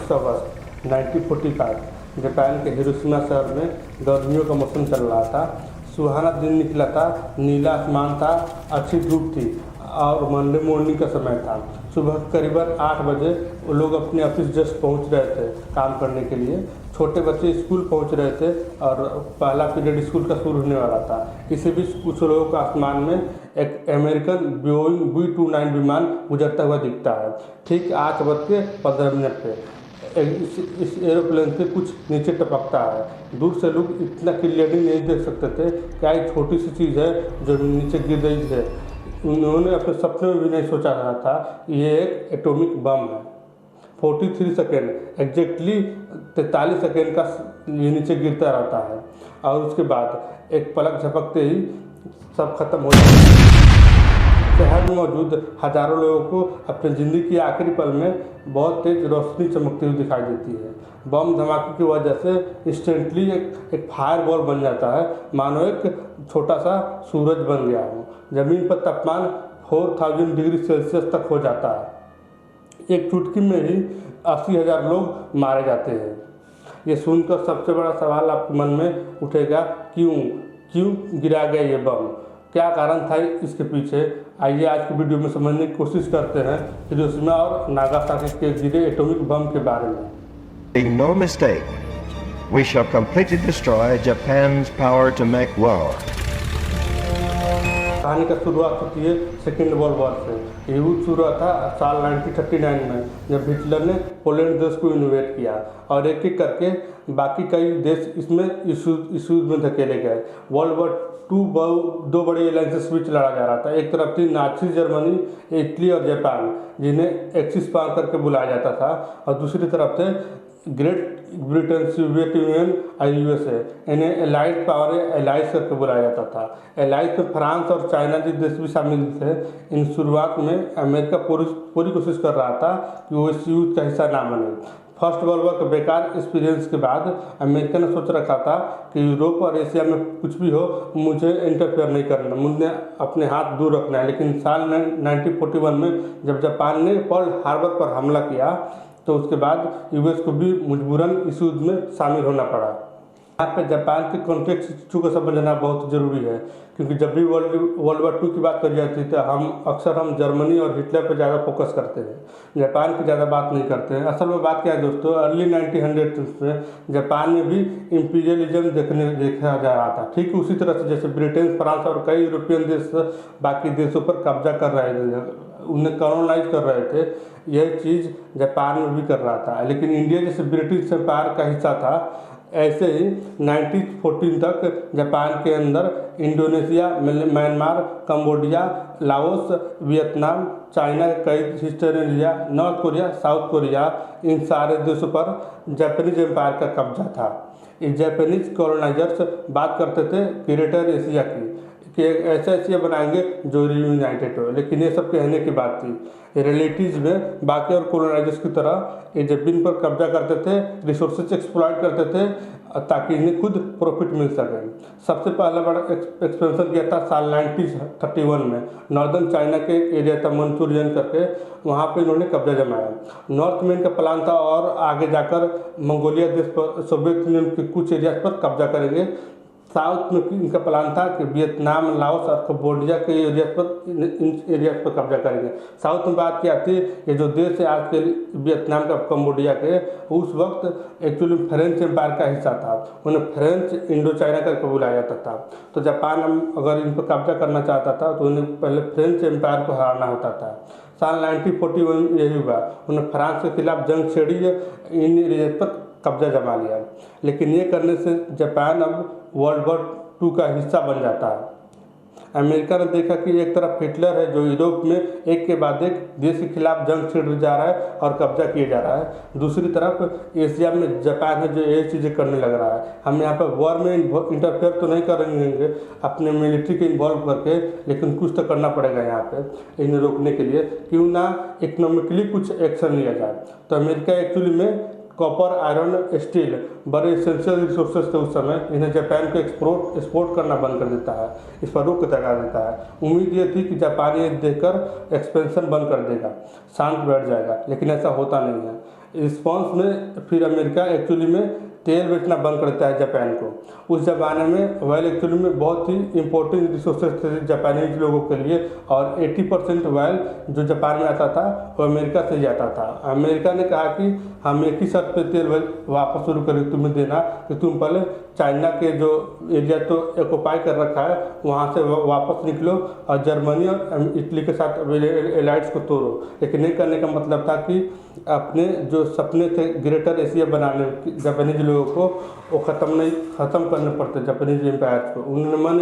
26 अगस्त 1945 Japan के Hiroshima शहर में गर्मियों का मौसम चल रहा था। सुहाना दिन निकला था, नीला आसमान था, अच्छी धूप थी और मंडे मॉर्निंग का समय था। सुबह करीबन 8 बजे वो लोग अपने ऑफिस जस्ट पहुंच रहे थे काम करने के लिए। छोटे बच्चे स्कूल पहुंच रहे थे और पहला पीरियड स्कूल का शुरू होने वाला था। इसी बीच कुछ लोगों का आसमान में एक अमेरिकन बोइंग B-29 विमान गुजरता हुआ दिखता है। ठीक 8:15 पे इस एरोप्लेन से कुछ नीचे टपकता है। दूर से लोग इतना क्लियरली नहीं देख सकते थे, क्या एक छोटी सी चीज़ है जो नीचे गिर रही है। उन्होंने अपने सपने में भी नहीं सोचा था कि ये एक एटॉमिक बम है। 43 सेकेंड एग्जैक्टली 43 सेकेंड का ये नीचे गिरता रहता है और उसके बाद एक पलक झपकते ही सब खत्म हो जाता है। शहर में मौजूद हजारों लोगों को अपनी ज़िंदगी की आखिरी पल में बहुत तेज रोशनी चमकती हुई दिखाई देती है। बम धमाके की वजह से इंस्टेंटली एक फायर बॉल बन जाता है, मानो एक छोटा सा सूरज बन गया हो। ज़मीन पर तापमान 4000 डिग्री सेल्सियस तक हो जाता है। एक चुटकी में ही 80,000 लोग मारे जाते हैं। ये सुनकर सबसे बड़ा सवाल आपके मन में उठेगा, क्यों गिरा गया ये बम? क्या कारण था इसके पीछे? आइए आज की वीडियो में समझने की कोशिश करते हैं हिरोशिमा और नागासाकी के गिरे एटॉमिक बम के बारे में। Make no mistake, we shall completely destroy Japan's power to make war. कहानी का शुरुआत होती है सेकेंड वर्ल्ड वॉर से। ये युद्ध शुरू हुआ था साल 1939 में, जब हिटलर ने पोलैंड देश को इन्वेट किया और एक एक करके बाकी कई देश इसमें इस युद्ध में धकेले गए। वर्ल्ड वॉर 2 दो बड़े अलायंसेस बीच लड़ा जा रहा था। एक तरफ थी नाची जर्मनी, इटली और जापान, जिन्हें एक्सिस पावर करके बुलाया जाता था, और दूसरी तरफ थे ग्रेट ब्रिटेन, सोवियत यूनियन और USA। इन्हें एलाइड पावर एलाइज करके बुलाया जाता था। एलाइज में फ्रांस और चाइना जैसे देश भी शामिल थे। इन शुरुआत में अमेरिका पूरी कोशिश कर रहा था कि वो इस युद्ध का हिस्सा ना बने। फर्स्ट वर्ल्ड वॉर के बेकार एक्सपीरियंस के बाद अमेरिका ने सोच रखा था कि यूरोप और एशिया में कुछ भी हो, मुझे इंटरफेयर नहीं करना, मुझे अपने हाथ दूर रखना है। लेकिन साल 1941 में जब जापान ने पर्ल हार्बर पर हमला किया तो उसके बाद US को भी मजबूरन इस युद्ध में शामिल होना पड़ा। यहाँ पे जापान के कॉन्टेक्स्ट इशू को समझना बहुत ज़रूरी है, क्योंकि जब भी वर्ल्ड वॉर 2 की बात करी जाती है तो हम जर्मनी और हिटलर पर ज़्यादा फोकस करते हैं, जापान की ज़्यादा बात नहीं करते हैं। असल में बात क्या है दोस्तों, अर्ली 1900 में जापान में भी इम्पीरियलिज्म देखा जा रहा था। ठीक उसी तरह से जैसे ब्रिटेन, फ्रांस और कई यूरोपियन देश बाकी देशों पर कब्जा कर रहे थे, उन्हें कॉलोनाइज कर रहे थे, यह चीज़ जापान में भी कर रहा था। लेकिन इंडिया जैसे ब्रिटिश एम्पायर का हिस्सा था, ऐसे ही 1914 तक जापान के अंदर Indonesia, Myanmar, Cambodia, Laos, Vietnam, China के कई हिस्से लिया, नॉर्थ कोरिया, साउथ कोरिया, इन सारे देशों पर जापानीज एम्पायर का कब्जा था। ये जापानीज कॉलोनाइजर्स बात करते थे ग्रेटर एशिया की, कि ऐसा एशिया बनाएंगे जो यूनाइटेड हो। लेकिन ये सब कहने की बात थी। रिलेटिव्स में बाकी और कॉलोनाइजर्स की तरह ये जमीन पर कब्जा करते थे, रिसोर्सेज एक्सप्लॉइट करते थे ताकि इन्हें खुद प्रॉफिट मिल सके। सबसे पहला बड़ा एक्सपेंशन किया था साल 1931 में। नॉर्दर्न चाइना के एरिया था मंचूरियन करके, वहाँ पे इन्होंने कब्जा जमाया। नॉर्थ में इनका प्लान था और आगे जाकर मंगोलिया देश पर, सोवियत यूनियन के कुछ एरियाज पर कब्जा करेंगे। साउथ में इनका प्लान था कि वियतनाम, लाओस और कंबोडिया के इन एरियाज पर कब्जा करेंगे। साउथ में बात क्या थी, ये जो देश है आज के वियतनाम का, कंबोडिया के, उस वक्त एक्चुअली फ्रेंच एम्पायर का हिस्सा था। उन्हें फ्रेंच इंडो चाइना करके बुलाया जाता था। तो जापान अगर इन पर कब्जा करना चाहता था तो उन्हें पहले फ्रेंच एम्पायर को हराना होता था। साल 1941 यही हुआ, उन्हें फ्रांस के खिलाफ जंग छेड़ी, इन एरियाज पर कब्जा जमा लिया। लेकिन ये करने से जापान अब वर्ल्ड वॉर 2 का हिस्सा बन जाता है। अमेरिका ने देखा कि एक तरफ हिटलर है जो यूरोप में एक के बाद एक देश के खिलाफ जंग छेड़ जा रहा है और कब्जा किए जा रहा है, दूसरी तरफ एशिया में जापान है जो ये चीज़ें करने लग रहा है। हम यहाँ पर वॉर में इंटरफेयर तो नहीं करेंगे अपने मिलिट्री के इन्वॉल्व करके, लेकिन कुछ तो करना पड़ेगा यहाँ पे इन्हें रोकने के लिए। क्यों ना इकोनॉमिकली कुछ एक्शन लिया जाए। तो अमेरिका एक्चुअली में कॉपर, आयरन, स्टील बड़े एसेंशियल रिसोर्सेज थे उस समय, इन्हें जापान को एक्सपोर्ट करना बंद कर देता है, इस पर रोक लगा देता है। उम्मीद ये थी कि जापान ये देखकर एक्सपेंशन बंद कर देगा, शांत बैठ जाएगा, लेकिन ऐसा होता नहीं है। रिस्पॉन्स में फिर अमेरिका एक्चुअली में तेल बेचना बंद कर देता है जापान को। उस ज़माने में ऑयल एक्चुअली में बहुत ही इंपॉर्टेंट रिसोर्सेज थे जापानीज लोगों के लिए, और 80% ऑयल जो जापान में आता था वो अमेरिका से जाता था। अमेरिका ने कहा कि हम एक ही शर्त पे तेल वापस शुरू करें तुम्हें देना कि तुम पहले चाइना के जो एरिया तो ऑक्युपाई कर रखा है वहाँ से वापस निकलो और जर्मनी और इटली के साथ एलाइड्स को तोड़ो। लेकिन ये करने का मतलब था कि अपने जो सपने थे ग्रेटर एशिया बनाने जापानीज लोगों को वो ख़त्म करने पड़ते जापानीज एम्पायर को। उन्होंने